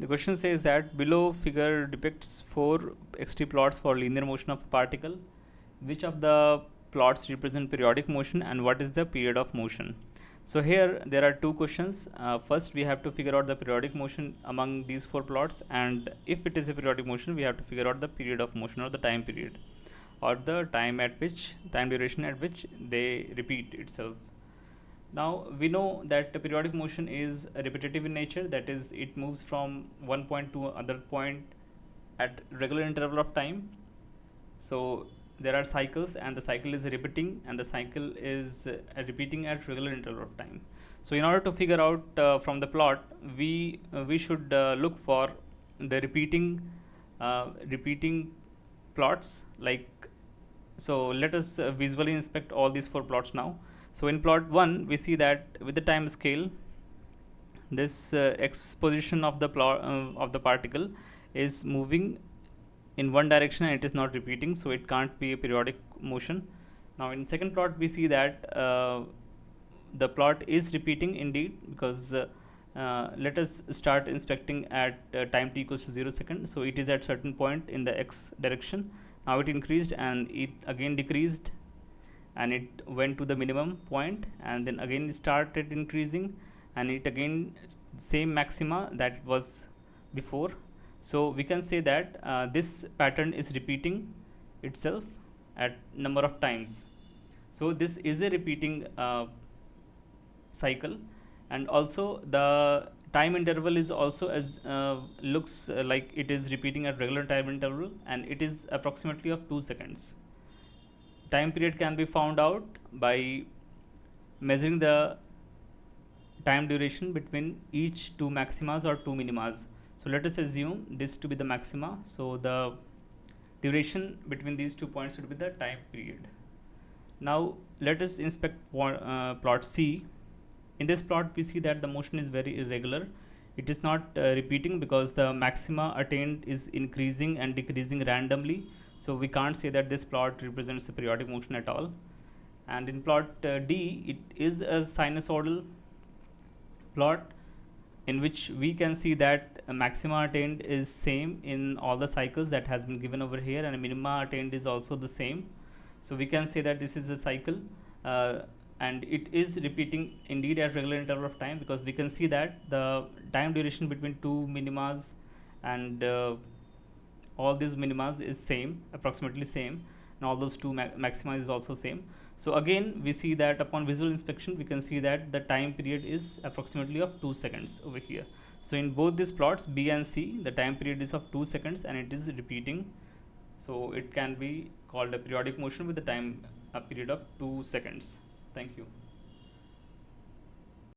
The question says that below figure depicts 4 xt plots for linear motion of a particle. Which of the plots represent periodic motion and what is the period of motion? So here there are two questions. First we have to figure out the periodic motion among these 4 plots, and if it is a periodic motion we have to figure out the period of motion or the time period, or the time duration at which they repeat itself. Now we know that the periodic motion is repetitive in nature, that is it moves from one point to another point at regular interval of time. So there are cycles and the cycle is repeating, and the cycle is repeating at regular interval of time. So in order to figure out from the plot, we should look for the repeating plots. Like, so let us visually inspect all these 4 plots now. So in plot 1 we see that with the time scale, this x position of the particle is moving in one direction and it is not repeating, so it can't be a periodic motion. Now in second plot we see that the plot is repeating indeed, because let us start inspecting at time t equals to 0 seconds. So it is at certain point in the x direction. Now it increased and it again decreased, and it went to the minimum point, and then again it started increasing, and it again same maxima that was before. So we can say that this pattern is repeating itself at number of times. So this is a repeating cycle, and also the time interval is also as looks like it is repeating at regular time interval, and it is approximately of 2 seconds. Time period can be found out by measuring the time duration between each two maximas or two minimas. So let us assume this to be the maxima, so the duration between these 2 points would be the time period. Now let us inspect plot C. In this plot we see that the motion is very irregular. It is not repeating because the maxima attained is increasing and decreasing randomly. So we can't say that this plot represents a periodic motion at all. And in plot D, it is a sinusoidal plot in which we can see that a maxima attained is same in all the cycles that has been given over here, and a minima attained is also the same. So we can say that this is a cycle, and it is repeating indeed at regular interval of time, because we can see that the time duration between two minimas and all these minimas is same, approximately same, and all those two maxima is also same. So again we see that upon visual inspection we can see that the time period is approximately of 2 seconds over here. So in both these plots B and C, the time period is of 2 seconds and it is repeating. So it can be called a periodic motion with the time period of 2 seconds. Thank you.